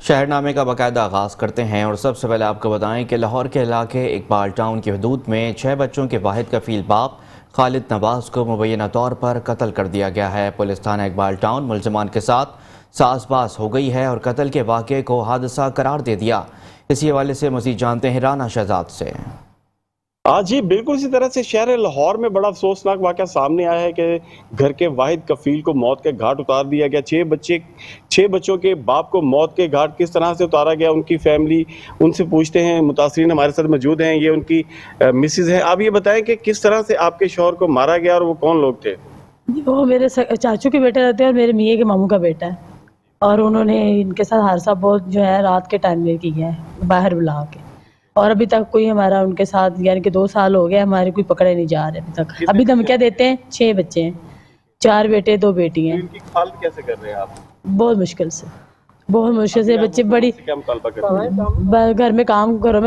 شہر نامے کا باقاعدہ آغاز کرتے ہیں اور سب سے پہلے آپ کو بتائیں کہ لاہور کے علاقے اقبال ٹاؤن کی حدود میں 6 بچوں کے واحد کفیل باپ خالد نواز کو مبینہ طور پر قتل کر دیا گیا ہے۔ پولیس تھانہ اقبال ٹاؤن ملزمان کے ساتھ ساز باز ہو گئی ہے اور قتل کے واقعے کو حادثہ قرار دے دیا۔ اسی حوالے سے مزید جانتے ہیں رانا شہزاد سے۔ جی بالکل اسی طرح سے شہر لاہور میں بڑا افسوسناک واقعہ سامنے آیا ہے کہ گھر کے واحد کفیل کو موت کے گھاٹ اتار دیا گیا۔ 6 بچوں کے باپ کو موت کے گھاٹ کس طرح سے اتارا گیا، ان کی فیملی، ان سے پوچھتے ہیں۔ متاثرین ہمارے ساتھ موجود ہیں، یہ ان کی مسز ہیں۔ آپ یہ بتائیں کہ کس طرح سے آپ کے شوہر کو مارا گیا اور وہ کون لوگ تھے؟ وہ میرے چاچو کے بیٹے رہتے ہیں اور میرے میاں کے ماموں کا بیٹا ہے، اور انہوں نے ان کے ساتھ حادثہ بہت جو ہے رات کے ٹائم میں کیا ہے باہر بلا کے، اور ابھی تک کوئی ہمارا ان کے ساتھ یعنی کہ 2 سال ہو گئے ہمارے کوئی پکڑے نہیں جا رہے ابھی تک۔ ابھی دھمکیاں دیتے ہیں۔ 6 بچے ہیں، 4 بیٹے 2 بیٹی ہیں۔ ان کی حالت کیسے کر رہے ہیں آپ؟ بہت مشکل سے بچے بڑی گھر میں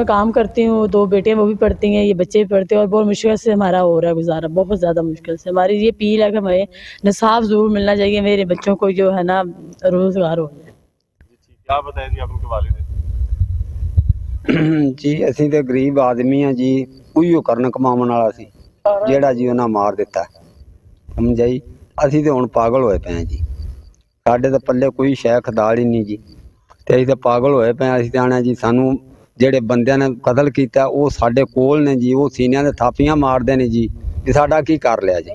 کام کرتی ہوں، 2 بیٹے وہ بھی پڑھتی ہیں، یہ بچے بھی پڑھتے ہیں، اور بہت مشکل سے ہمارا ہو رہا ہے گزارا، بہت زیادہ مشکل سے۔ ہماری یہ اپیل ہے کہ ہمیں انصاف ضرور ملنا چاہیے، میرے بچوں کو جو ہے نا روزگار ہو جائے۔ کیا بتائیں جی آپ ان کے والد ہیں؟ جی اسی تے غریب آدمی ہیں جی، کوئی کرن کماون والا سی جیڑا جی انہاں مار دیتا سمجھائی۔ اسی تے ہن پاگل ہوئے پے ہیں جی، ساڈے تے پلے کوئی شے خدال ہی نہیں جی، تے اسی تے پاگل ہوئے پے ہیں۔ اسی تے آنا جی سانو جیڑے بندیاں نے قتل کیتا او ساڈے کول نے جی، او سینیاں تے تھاپیاں مار دے نے جی، تے ساڈا کی کر لیا جی،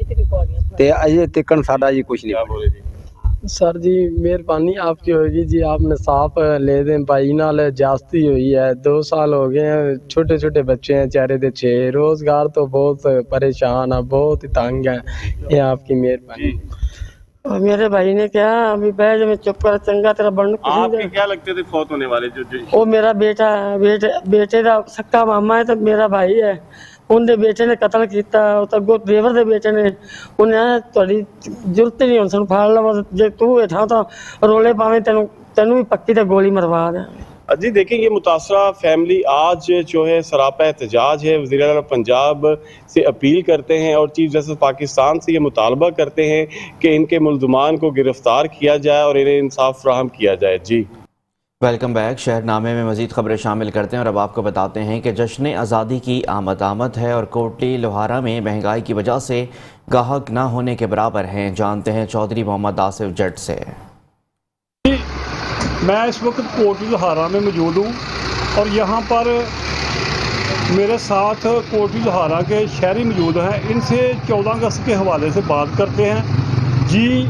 تے اجے تکن ساڈا جی کچھ نہیں بولے جی۔ سر جی مہربانی آپ کی ہوگی جی، آپ نے صاف لے دیں، بھائی نال جاستی ہوئی ہے، 2 سال ہو گئے ہیں، چھوٹے چھوٹے بچے ہیں، چہرے تے 6 روزگار تو بہت پریشان ہے، بہت تنگ ہے، یہ آپ کی مہربانی۔ اور میرے بھائی نے کیا ابھی بیج میں چپ کر چنگا تیرا بن آپ کے کیا لگتے تھے فوت ہونے والے جو وہ میرا بیٹا ہے، بیٹے کا سکا ماما ہے تو میرا بھائی ہے، ان دے بیٹے نے قتل کیتا، تو دیور دے بیٹے نے انہیں تھوڑی ضرورت نہیں سن پھاڑ لوا، جے تو ہٹا تو رولے پاویں تینوں بھی پکی تے گولی مروا دے۔ جی دیکھیں یہ متاثرہ فیملی آج جو ہے سراپا احتجاج ہے، وزیر اعلیٰ پنجاب سے اپیل کرتے ہیں اور چیف جسٹس پاکستان سے یہ مطالبہ کرتے ہیں کہ ان کے ملزمان کو گرفتار کیا جائے اور انہیں انصاف فراہم کیا جائے۔ جی ویلکم بیک۔ شہر نامے میں مزید خبریں شامل کرتے ہیں اور اب آپ کو بتاتے ہیں کہ جشن آزادی کی آمد ہے اور کوٹلی لوہارا میں مہنگائی کی وجہ سے گاہک نہ ہونے کے برابر ہیں۔ جانتے ہیں چودھری محمد آصف جٹ سے۔ میں اس وقت کوٹلی لوہارا میں موجود ہوں اور یہاں پر میرے ساتھ کوٹلی لوہارا کے شہری موجود ہیں، ان سے 14 اگست کے حوالے سے بات کرتے ہیں۔ جی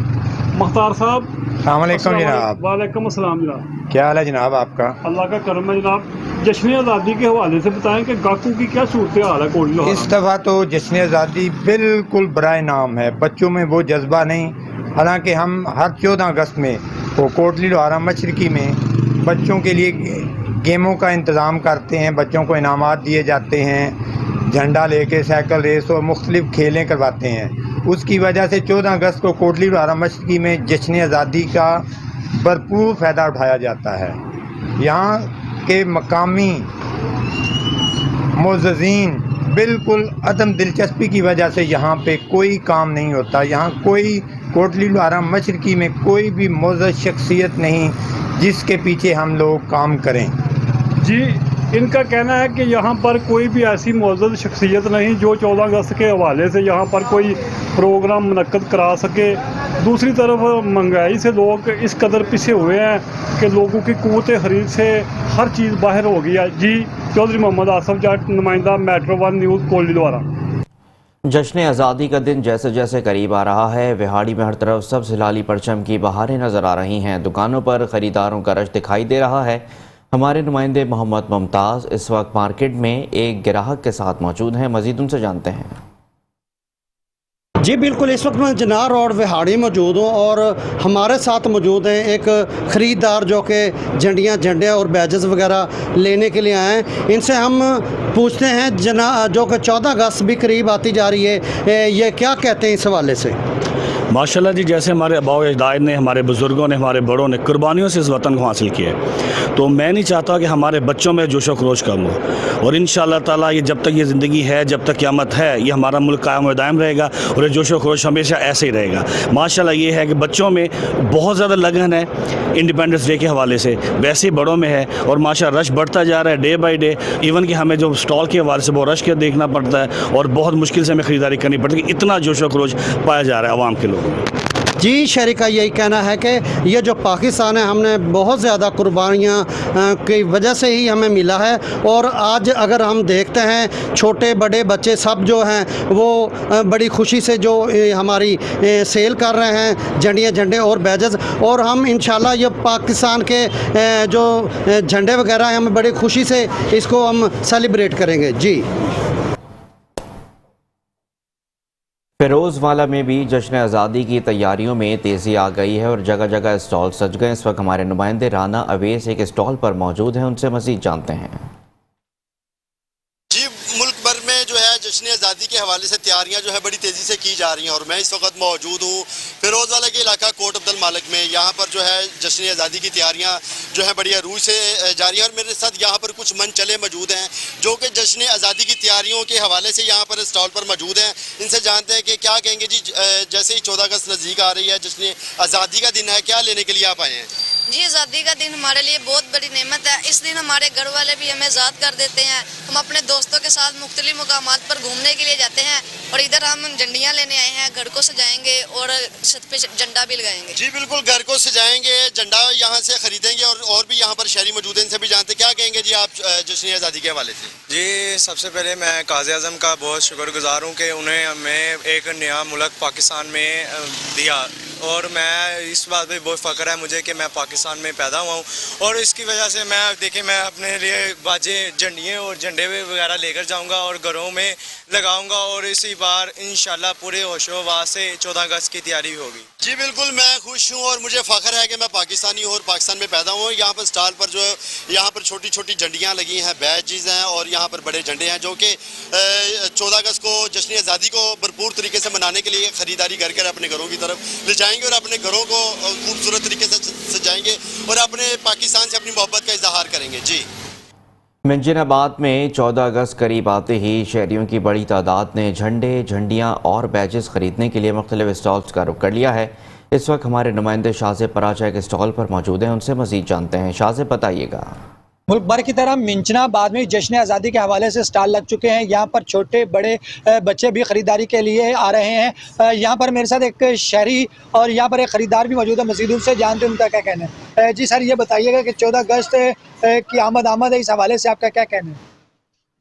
مختار صاحب السلام علیکم جناب۔ وعلیکم السلام جناب، کیا حال ہے جناب آپ کا؟ اللہ کا کرم ہے جناب۔ جشن آزادی کے حوالے سے بتائیں کہ گاہکوں کی کیا صورتحال ہے کوٹلی لوہارا؟ اس دفعہ تو جشن آزادی بالکل برائے نام ہے، بچوں میں وہ جذبہ نہیں، حالانکہ ہم ہر 14 اگست میں وہ کوٹلی لوہارا مشرقی میں بچوں کے لیے گیموں کا انتظام کرتے ہیں، بچوں کو انعامات دیے جاتے ہیں، جھنڈا لے کے سائیکل ریس اور مختلف کھیلیں کرواتے ہیں۔ اس کی وجہ سے 14 اگست کو کوٹلی لوہارا مشرقی میں جشن آزادی کا بھرپور فائدہ اٹھایا جاتا ہے۔ یہاں کے مقامی معززین بالکل عدم دلچسپی کی وجہ سے یہاں پہ کوئی کام نہیں ہوتا، یہاں کوئی کوٹلی لوہارا مشرقی میں کوئی بھی معزز شخصیت نہیں جس کے پیچھے ہم لوگ کام کریں۔ جی ان کا کہنا ہے کہ یہاں پر کوئی بھی ایسی معزز شخصیت نہیں جو 14 اگست کے حوالے سے یہاں پر کوئی پروگرام منعقد کرا سکے۔ دوسری طرف مہنگائی سے لوگ اس قدر پیچھے ہوئے ہیں کہ لوگوں کی قوت خرید سے ہر چیز باہر ہو گئی ہے۔ جی چودھری محمد آصف جٹ، نمائندہ میٹرو 1 نیوز کوٹلی لوہارا۔ جشن آزادی کا دن جیسے جیسے قریب آ رہا ہے، وہاڑی میں ہر طرف سبز ہلالی پرچم کی بہاریں نظر آ رہی ہیں، دکانوں پر خریداروں کا رش دکھائی دے رہا ہے۔ ہمارے نمائندے محمد ممتاز اس وقت مارکیٹ میں ایک گراہک کے ساتھ موجود ہیں، مزید ان سے جانتے ہیں۔ جی بالکل، اس وقت میں جناح روڈ وہاڑی موجود ہوں اور ہمارے ساتھ موجود ہیں ایک خریدار جو کہ جھنڈے اور بیجز وغیرہ لینے کے لیے آئے ہیں۔ ان سے ہم پوچھتے ہیں جو کہ 14 اگست بھی قریب آتی جا رہی ہے، یہ کیا کہتے ہیں اس حوالے سے؟ माशाल्लाह जी, जैसे हमारे आबाओ अजदाद ने, हमारे बुज़ुर्गों ने, हमारे बड़ों ने कुर्बानियों से इस वतन को हासिल किया है, तो मैं नहीं चाहता कि हमारे बच्चों में जोश व खरोश कम हो। और इंशाअल्लाह ताला ये जब तक ये ज़िंदगी है, जब तक क़यामत है, ये हमारा मुल्क कायम व दायम रहेगा और ये जोश व खरोश हमेशा ऐसे ही रहेगा। माशाल्लाह ये है कि बच्चों में बहुत ज़्यादा लगन है इंडिपेंडेंस डे के हवाले से, वैसे ही बड़ों में है, और माशाल्लाह रश बढ़ता जा रहा है डे बाई डे। इवन कि हमें जो स्टॉल के हवाले से बहुत रश के देखना पड़ता है और बहुत मुश्किल से हमें ख़रीदारी करनी पड़ती है, इतना जोश व खरोश पाया जा रहा है आवाम के लोगों में। जी, शहरी का यही कहना है कि ये जो पाकिस्तान है, हमने बहुत ज़्यादा कुर्बानियाँ की वजह से ही हमें मिला है। और आज अगर हम देखते हैं छोटे बड़े बच्चे सब जो हैं वो बड़ी खुशी से जो हमारी सेल कर रहे हैं झंडे और बैजेस, और हम इंशाल्लाह ये पाकिस्तान के जो झंडे वगैरह हैं हम बड़ी खुशी से इसको हम सेलिब्रेट करेंगे। जी। फिरोज़वाला में भी जश्न आज़ादी की तैयारियों में तेज़ी आ गई है और जगह जगह स्टॉल सज गए। इस वक्त हमारे नुमाइंदे राना अवेस एक स्टॉल पर मौजूद हैं, उनसे मज़ीद जानते हैं। जी, मुल्क भर में जो है जश्न आज़ादी के हवाले से तैयारियां जो है बड़ी तेज़ी से की जा रही हैं और मैं इस वक्त मौजूद हूँ फिरोज़वाला के इलाका कोट अब्दुल मालिक में। यहाँ पर जो है जश्न आज़ादी की तैयारियां जो है बड़ी अरूज से जारी हैं और मेरे साथ यहाँ पर कुछ मन चले मौजूद हैं जो कि जश्न आज़ादी की तैयारियों के हवाले से यहाँ पर स्टॉल पर मौजूद हैं। इनसे जानते हैं कि क्या कहेंगे। जी, जैसे ही 14 अगस्त नज़दीक आ रही है, जश्न आज़ादी का दिन है, क्या लेने के लिए आप आए हैं? जी, आज़ादी का दिन हमारे लिए बहुत बड़ी नेमत है। इस दिन हमारे घर वाले भी हमें आज़ाद कर देते हैं। हम अपने दोस्तों के साथ मुख्तलिफ मुकामात पर घूमने के लिए जाते हैं और इधर हम झंडियाँ लेने आए हैं। घर को सजाएंगे और छत पे झंडा भी लगाएंगे। जी बिल्कुल, घर को सजाएंगे, झंडा यहाँ से खरीदेंगे और भी यहाँ पर शहरी मौजूद हैं, इनसे भी जानते क्या कहेंगे। जी, आप जश्न आज़ादी के हवाले से। जी, सबसे पहले मैं काज़ी आज़म का बहुत शुक्रगुज़ार हूँ कि उन्हें हमें एक नया मुल्क पाकिस्तान में दिया और मैं इस बात पे बहुत फ़ख्र है मुझे कि मैं पाकिस्तान में पैदा हुआ हूँ और इसकी वजह से मैं देखिए मैं अपने लिए बाजे झंडियाँ और झंडे वगैरह लेकर जाऊँगा और घरों में लगाऊँगा और इसी बार इंशाल्लाह पूरे होशो-हवास से 14 अगस्त की तैयारी होगी। जी बिल्कुल, मैं खुश हूँ और मुझे फ़ख्र है कि मैं पाकिस्तानी हूँ और पाकिस्तान में पैदा हुआ हूँ। यहाँ पर स्टॉल पर जो यहाँ पर छोटी छोटी झंडियाँ लगी हैं, बैजेज़ हैं और यहाँ पर बड़े झंडे हैं जो कि 14 अगस्त को जश्न आज़ादी को भरपूर तरीके से मनाने के लिए ख़रीदारी कर अपने घरों की तरफ ले जाएंगे और अपने घरों को खूबसूरत तरीके से सजाएंगे और अपने पाकिस्तान से अपनी मोहब्बत का इजहार करेंगे। जी, मंजिनाबाद में 14 अगस्त करीब आते ही शहरियों की बड़ी तादाद ने झंडे, झंडियाँ और बैजेस खरीदने के लिए मुख्तलिफ स्टॉल्स का रुख कर लिया है। इस वक्त हमारे नुमाइंदे शाहज़ेब पराचा एक स्टॉल पर मौजूद हैं, उनसे मज़ीद जानते हैं। शाहज़ेब, बताइएगा। मुल्क भर की तरह मिंचनाबाद में जश्न आज़ादी के हवाले से स्टॉल लग चुके हैं। यहाँ पर छोटे बड़े बच्चे भी ख़रीदारी के लिए आ रहे हैं। यहाँ पर मेरे साथ एक शहरी और यहाँ पर एक ख़रीदार भी मौजूद है, मज़ीद उनसे जानते हैं उनका क्या कहना है। जी सर, ये बताइएगा कि 14 अगस्त की आमद है, इस हवाले से आपका क्या कहना है?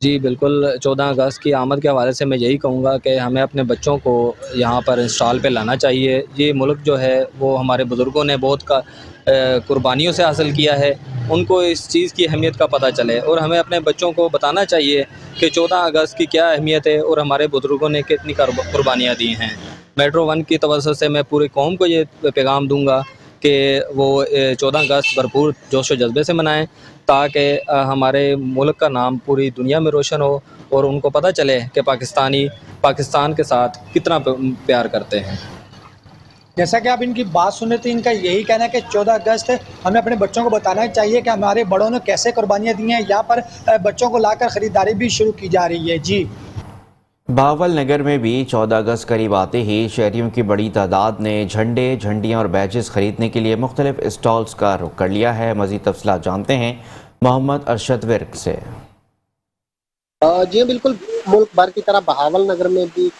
जी बिल्कुल, 14 अगस्त की आमद के हवाले से मैं यही कहूँगा कि हमें अपने बच्चों को यहाँ पर स्टॉल पे लाना चाहिए। ये मुल्क जो है वो हमारे बुज़ुर्गों ने बहुत कुर्बानियों से हासिल किया है, उनको इस चीज़ की अहमियत का पता चले और हमें अपने बच्चों को बताना चाहिए कि 14 अगस्त की क्या अहमियत है और हमारे बुज़ुर्गों ने कितनी कुर्बानियाँ दी हैं। मेट्रो वन की तवज्जो से मैं पूरी कौम को ये पैगाम दूँगा कि वो 14 अगस्त भरपूर जोश व जज्बे से मनाएं ताकि हमारे मुल्क का नाम पूरी दुनिया में रोशन हो और उनको पता चले कि पाकिस्तानी पाकिस्तान के साथ कितना प्यार करते हैं। जैसा कि आप इनकी बात सुन रहे थे, इनका यही कहना है कि 14 अगस्त हमें अपने बच्चों को बताना चाहिए कि हमारे बड़ों ने कैसे कुर्बानियाँ दी हैं। यहाँ पर बच्चों को लाकर ख़रीदारी भी शुरू की जा रही है। जी, बावल नगर में भी 14 अगस्त करीब आते ही शहरियों की बड़ी तादाद ने झंडे, झंडियाँ और बैजेस खरीदने के लिए मुख्तलिफ स्टॉल्स का रुख कर लिया है। मज़ीद तफसीलात जानते हैं मोहम्मद अरशद विर्क से। जी बिल्कुल, मुल्क भर की तरह बहावल नगर में भी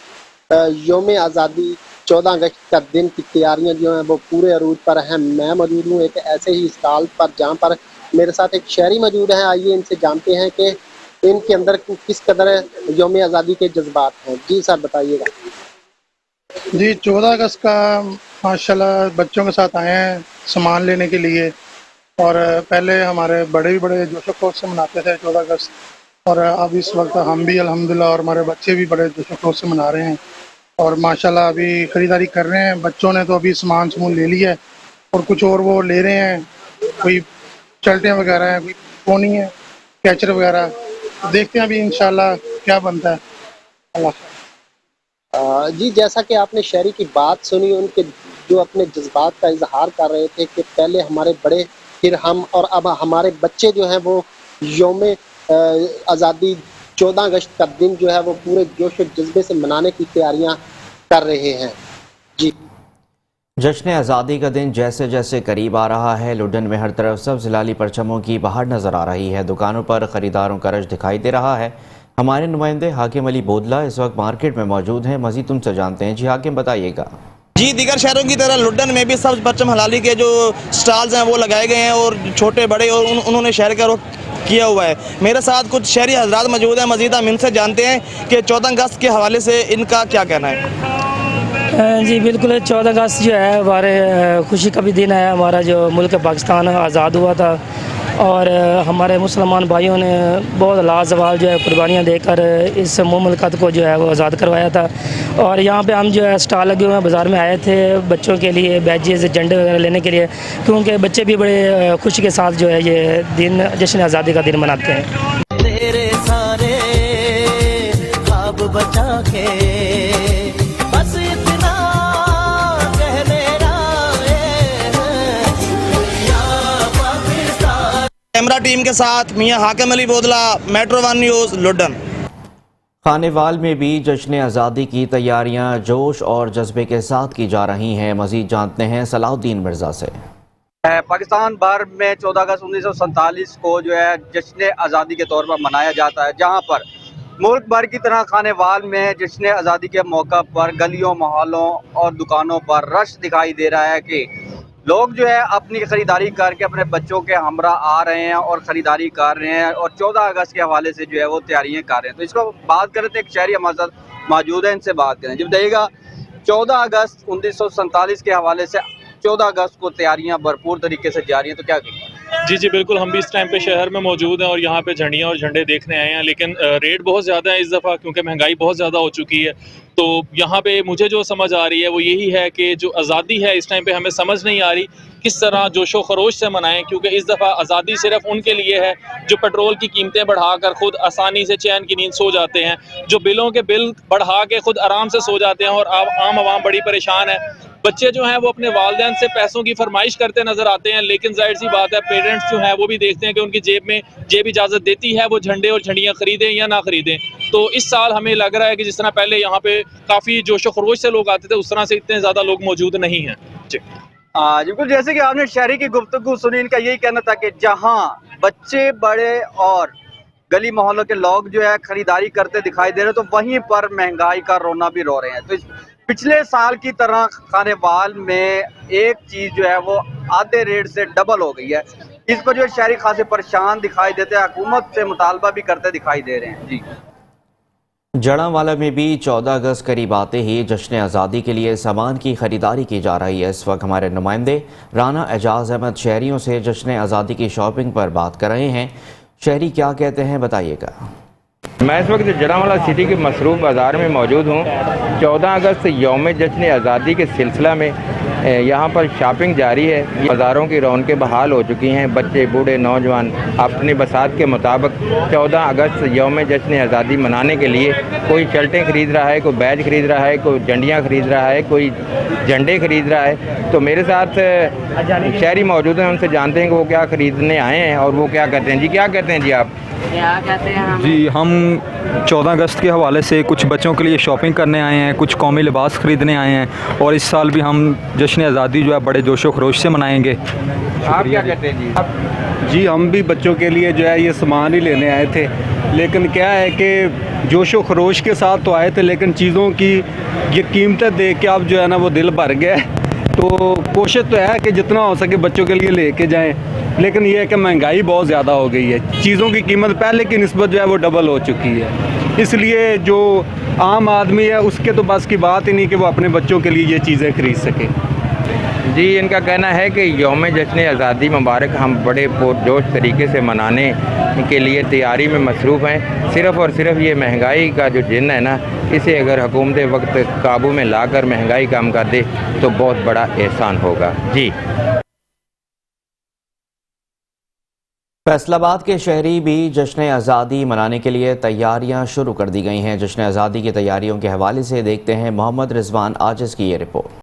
यौम आज़ादी 14 अगस्त का दिन की तैयारियां जो हैं वो पूरे अरूज पर हैं। मैं मौजूद हूँ एक ऐसे ही स्टॉल पर जहाँ पर मेरे साथ एक शहरी मौजूद हैं। आइए इनसे जानते हैं कि इनके अंदर किस कदर यौम आज़ादी के जज्बात हैं। जी सर, बताइएगा। जी, 14 अगस्त का माशाल्लाह बच्चों के साथ आए हैं सामान लेने के लिए और पहले हमारे बड़े भी बड़े जोश व खरोश से मनाते थे 14 अगस्त और अब इस वक्त हम भी अल्हम्दुलिल्लाह और हमारे बच्चे भी बड़े जोश व खरोश से मना रहे हैं और माशाल्लाह अभी ख़रीदारी कर रहे हैं। बच्चों ने तो अभी सामान ले लिया है और कुछ और वो ले रहे हैं, कोई चलटे वगैरह हैं, कोई पोनी है, कैचर वगैरह। देखते हैं अभी इंशाल्लाह क्या बनता है। अल्लाह। जी, जैसा कि आपने शहरी की बात सुनी, उनके जो अपने जज्बात का इजहार कर रहे थे कि पहले हमारे बड़े फिर हम और अब हमारे बच्चे जो हैं वो यौम आज़ादी 14 अगस्त का दिन जो है वो पूरे जोश और जज्बे से मनाने की तैयारियां कर रहे हैं। जी, जश्न आज़ादी का दिन जैसे जैसे करीब आ रहा है, लुडन में हर तरफ सब्ज़ लाली परचमों की बहार नज़र आ रही है। दुकानों पर ख़रीदारों का रश दिखाई दे रहा है। हमारे नुमाइंदे हाकिम अली बोदला इस वक्त मार्केट में मौजूद हैं। मज़ीद तुमसे जानते हैं। जी हाकिम, बताइएगा। जी, दीगर शहरों की तरह लुड्डन में भी सब्ज़ परचम हलाली के जो स्टॉल्स हैं वो लगाए गए हैं और छोटे बड़े और उन्होंने शहर का रुख किया हुआ है। मेरे साथ कुछ शहरी हजरात मौजूद हैं। मज़ीद हम इनसे जानते हैं कि 14 अगस्त के हवाले से इनका क्या कहना है। जी बिल्कुल, 14 अगस्त जो है हमारे खुशी का भी दिन है। हमारा जो मुल्क पाकिस्तान आज़ाद हुआ था और हमारे मुसलमान भाइयों ने बहुत लाजवाब जो है कुर्बानियाँ देकर इस मुल्क को जो है वो आज़ाद करवाया था। और यहाँ पे हम जो है स्टॉल लगे हुए हैं, बाज़ार में आए थे बच्चों के लिए बैजेस झंडे वगैरह लेने के लिए, क्योंकि बच्चे भी बड़े खुशी के साथ जो है ये दिन जश्न आज़ादी का दिन मनाते हैं। तेरे सारे ख्वाब बचा के बस इतना कह मेरा कैमरा टीम के साथ मियां हाकिम अली बोदला, मेट्रो 1 न्यूज़, लुड्डन। खानेवाल में भी जश्न आज़ादी की तैयारियां जोश और जज्बे के साथ की जा रही हैं। मज़ीद जानते हैं सलाउद्दीन मिर्ज़ा से। पाकिस्तान भर में 14 अगस्त 1947 को जो है जश्न आज़ादी के तौर पर मनाया जाता है, जहां पर मुल्क भर की तरह खानेवाल में जश्न आज़ादी के मौका पर गलियों, मोहल्लों और दुकानों पर रश दिखाई दे रहा है कि लोग जो है अपनी ख़रीदारी करके अपने बच्चों के हमरा आ रहे हैं और ख़रीदारी कर रहे हैं और 14 अगस्त के हवाले से जो है वो तैयारियां कर रहे हैं। तो इसको बात करें तो एक शहरी हमारे साथ मौजूद है, इनसे बात करें। जब बताइएगा 14 अगस्त 1947 के हवाले से 14 अगस्त को तैयारियां भरपूर तरीके से जारी हैं, तो क्या कहेंगे? जी बिल्कुल, हम भी इस टाइम पे शहर में मौजूद हैं और यहाँ पे झंडियाँ और झंडे देखने आए हैं, लेकिन रेट बहुत ज़्यादा है इस दफ़ा, क्योंकि महंगाई बहुत ज़्यादा हो चुकी है। तो यहाँ पे मुझे जो समझ आ रही है वो यही है कि जो आज़ादी है इस टाइम पे हमें समझ नहीं आ रही किस तरह जोशो खरोश से मनाएं, क्योंकि इस दफ़ा आज़ादी सिर्फ उनके लिए है जो पेट्रोल की कीमतें बढ़ाकर खुद आसानी से चैन की नींद सो जाते हैं, जो बिलों के बिल बढ़ा के खुद आराम से सो जाते हैं और आम आवाम बड़ी परेशान है। बच्चे जो हैं वो अपने वालिदैन से पैसों की फरमाइश करते नज़र आते हैं, लेकिन जाहिर सी बात है पेरेंट्स जो हैं वो भी देखते हैं कि उनकी जेब इजाज़त देती है वो झंडे और झंडियाँ ख़रीदें या ना ख़रीदें। तो इस साल हमें लग रहा है कि जिस तरह पहले यहाँ पे काफ़ी जोशो खरोश से लोग आते थे, उस तरह से इतने ज़्यादा लोग मौजूद नहीं हैं। जी बिल्कुल, जैसे कि आपने शहरी की गुफ्तगू सुनी, इनका यही कहना था कि जहाँ बच्चे बड़े और गली मोहल्लों के लोग जो है खरीदारी करते दिखाई दे रहे, तो वहीं पर महंगाई का रोना भी रो रहे हैं। तो पिछले साल की तरह खानेवाल में एक चीज़ जो है वो आधे रेट से डबल हो गई है। इस पर जो शहरी खासे परेशान दिखाई देते हैं, हुकूमत से मुतालबा भी करते दिखाई दे रहे हैं। जी, जड़ांवाला में भी 14 अगस्त करीब आते ही जश्न आज़ादी के लिए सामान की खरीदारी की जा रही है। इस वक्त हमारे नुमाइंदे राना एजाज अहमद शहरियों से जश्न आज़ादी की शॉपिंग पर बात कर रहे हैं। शहरी क्या कहते हैं, बताइएगा। मैं इस वक्त जड़ांवाला सिटी के मसरूफ़ बाज़ार में मौजूद हूँ। 14 अगस्त यौम जश्न आज़ादी के सिलसिला में यहाँ पर शॉपिंग जारी है। बाज़ारों की रौनकें बहाल हो चुकी हैं। बच्चे, बूढ़े, नौजवान अपनी बसात के मुताबिक 14 अगस्त यौम जश्न आज़ादी मनाने के लिए कोई शर्टें ख़रीद रहा है, कोई बैज ख़रीद रहा है, कोई झंडियाँ ख़रीद रहा है, कोई झंडे ख़रीद रहा है। तो मेरे साथ शहरी मौजूद हैं, उनसे जानते हैं कि वो क्या ख़रीदने आए हैं और वो क्या कहते हैं। जी, क्या कहते हैं जी आप? क्या कहते हैं जी, हम 14 अगस्त के हवाले से कुछ बच्चों के लिए शॉपिंग करने आए हैं, कुछ कौमी लिबास ख़रीदने आए हैं और इस साल भी हम जश्न आज़ादी जो है बड़े जोशो खरोश से मनाएंगे। आप क्या कहते हैं जी? जी, हम भी बच्चों के लिए जो है ये सामान ही लेने आए थे, लेकिन क्या है कि जोशो खरोश के साथ तो आए थे, लेकिन चीज़ों की ये कीमतें देख के अब जो है ना वो दिल भर गया है। तो कोशिश तो है कि जितना हो सके बच्चों के लिए लेके जाएं, लेकिन ये है कि महंगाई बहुत ज़्यादा हो गई है। चीज़ों की कीमत पहले की निस्बत जो है वो डबल हो चुकी है, इसलिए जो आम आदमी है उसके तो बस की बात ही नहीं कि वो अपने बच्चों के लिए ये चीज़ें खरीद सके। जी, इनका कहना है कि यौम जश्न आज़ादी मुबारक हम बड़े पुरजोश तरीके से मनाने के लिए तैयारी में मसरूफ़ हैं। सिर्फ़ और सिर्फ ये महंगाई का जो जिन है ना, इसे अगर हुकूमत वक्त काबू में लाकर महंगाई कम कर दे तो बहुत बड़ा एहसान होगा। जी। فیصل آباد کے شہری بھی جشن آزادی منانے کے لیے تیاریاں شروع کر دی گئی ہیں۔ جشن آزادی کی تیاریوں کے حوالے سے دیکھتے ہیں محمد رضوان عاجز کی یہ رپورٹ۔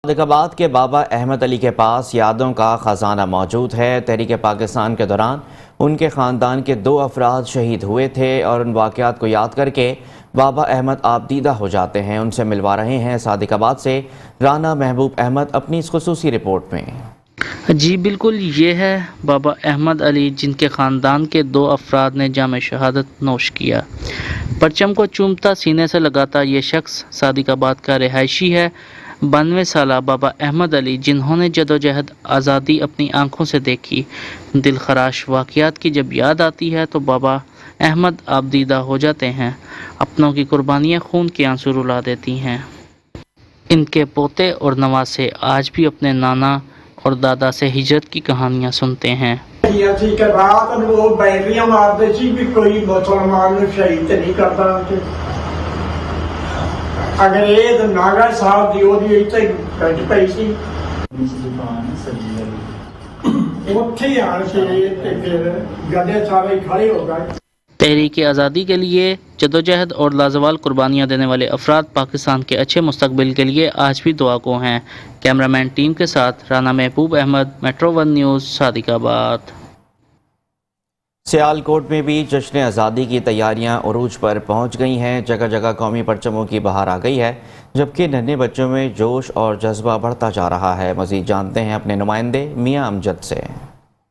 صادق آباد کے بابا احمد علی کے پاس یادوں کا خزانہ موجود ہے۔ تحریک پاکستان کے دوران ان کے خاندان کے 2 افراد شہید ہوئے تھے اور ان واقعات کو یاد کر کے بابا احمد آپ دیدہ ہو جاتے ہیں۔ ان سے ملوا رہے ہیں صادق آباد سے رانا محبوب احمد اپنی اس خصوصی رپورٹ میں۔ جی بالکل، یہ ہے بابا احمد علی جن کے خاندان کے 2 افراد نے جام شہادت نوش کیا۔ پرچم کو چومتا سینے سے لگاتا یہ شخص صادق آباد کا رہائشی ہے۔ 92 سالہ بابا احمد علی جنہوں نے جدوجہد آزادی اپنی آنکھوں سے دیکھی، دل خراش واقعات کی جب یاد آتی ہے تو بابا احمد آپ دیدہ ہو جاتے ہیں۔ اپنوں کی قربانیاں خون کے آنسو رلا دیتی ہیں۔ ان کے پوتے اور نواسے آج بھی اپنے نانا اور دادا سے ہجرت کی کہانیاں سنتے ہیں۔ رات وہ بیٹریاں مارتے سی بھی کوئی مسلمان شہید نہیں کرتا۔ اگر یہ ناگر صاحب دی وہ دی اتنے گھٹ پئی سی اتنے ہی آن سے پھر گڈے سارے کھڑے ہو گئے۔ تحریک آزادی کے لیے جدوجہد اور لازوال قربانیاں دینے والے افراد پاکستان کے اچھے مستقبل کے لیے آج بھی دعا گو ہیں۔ کیمرامین ٹیم کے ساتھ رانا محبوب احمد، میٹرو 1 نیوز، صادق آباد۔ سیالکوٹ میں بھی جشن آزادی کی تیاریاں عروج پر پہنچ گئی ہیں۔ جگہ جگہ قومی پرچموں کی بہار آ گئی ہے، جبکہ ننھے بچوں میں جوش اور جذبہ بڑھتا جا رہا ہے۔ مزید جانتے ہیں اپنے نمائندے میاں امجد سے۔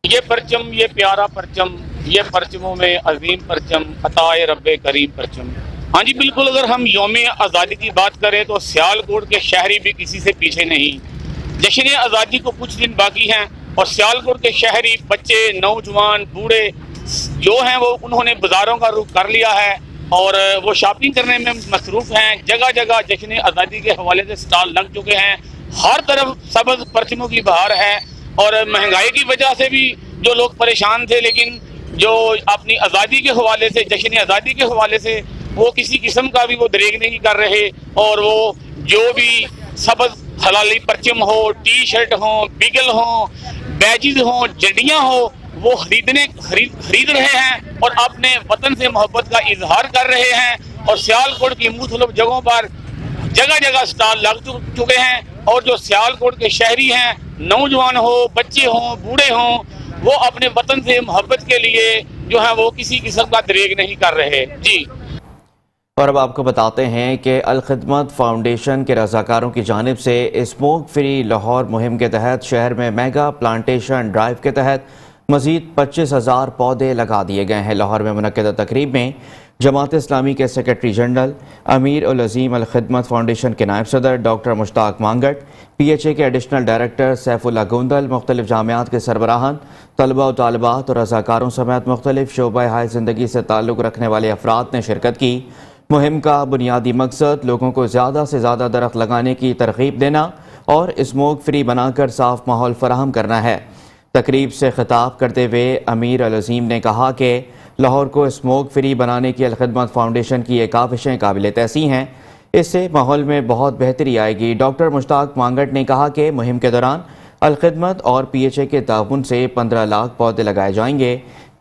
یہ پرچم، یہ پیارا پرچم، یہ پرچموں میں عظیم پرچم، عطائے رب کریم پرچم۔ ہاں جی بالکل، اگر ہم یوم آزادی کی بات کریں تو سیالکوٹ کے شہری بھی کسی سے پیچھے نہیں۔ جشن آزادی کو کچھ دن باقی ہیں اور سیالکوٹ کے شہری، بچے، نوجوان، بوڑھے جو ہیں وہ انہوں نے بازاروں کا رخ کر لیا ہے اور وہ شاپنگ کرنے میں مصروف ہیں۔ جگہ جگہ جشن آزادی کے حوالے سے سٹال لگ چکے ہیں، ہر طرف سبز پرچموں کی بہار ہے اور مہنگائی کی وجہ سے بھی جو لوگ پریشان تھے، لیکن جو اپنی آزادی کے حوالے سے، جشن آزادی کے حوالے سے وہ کسی قسم کا بھی وہ دریغ نہیں کر رہے اور وہ جو بھی سبز حلالی پرچم ہو، ٹی شرٹ ہوں، بگل ہوں، بیجز ہوں، جنڈیاں ہوں، وہ خرید رہے ہیں اور اپنے وطن سے محبت کا اظہار کر رہے ہیں۔ اور سیالکوٹ کی مختلف جگہوں پر جگہ جگہ سٹال لگ چکے ہیں اور جو سیالکوٹ کے شہری ہیں، نوجوان ہو، بچے ہوں، بوڑھے ہوں، وہ اپنے وطن سے محبت کے لیے جو ہے وہ کسی قسم کا دریغ نہیں کر رہے۔ جی اور اب آپ کو بتاتے ہیں کہ الخدمت فاؤنڈیشن کے رضاکاروں کی جانب سے اسموک فری لاہور مہم کے تحت شہر میں میگا پلانٹیشن ڈرائیو کے تحت مزید 25,000 پودے لگا دیے گئے ہیں۔ لاہور میں منعقدہ تقریب میں جماعت اسلامی کے سیکرٹری جنرل، امیر العظیم الخدمت فاؤنڈیشن کے نائب صدر doctor Mushtaq Mangat, P H A کے ایڈیشنل ڈائریکٹر سیف اللہ گوندل، مختلف جامعات کے سربراہان، طلباء و طالبات اور رضاکاروں سمیت مختلف شعبہ ہائے زندگی سے تعلق رکھنے والے افراد نے شرکت کی۔ مہم کا بنیادی مقصد لوگوں کو زیادہ سے زیادہ درخت لگانے کی ترغیب دینا اور اسموک فری بنا کر صاف ماحول فراہم کرنا ہے۔ تقریب سے خطاب کرتے ہوئے امیر العظیم نے کہا کہ لاہور کو اسموک فری بنانے کی الخدمت فاؤنڈیشن کی یہ کاوشیں قابل تحسین ہیں، اس سے ماحول میں بہت بہتری آئے گی۔ ڈاکٹر مشتاق مانگٹ نے کہا کہ مہم کے دوران الخدمت اور پی ایچ اے کے تعاون سے 15 لاکھ پودے لگائے جائیں گے۔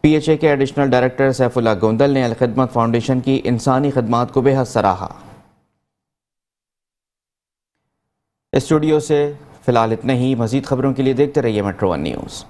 PHA کے ایڈیشنل ڈائریکٹر سیف اللہ گوندل نے الخدمت فاؤنڈیشن کی انسانی خدمات کو بے حد سراہا۔ اسٹوڈیو سے فی الحال اتنا ہی، مزید خبروں کے لیے دیکھتے رہیے میٹرو ون نیوز۔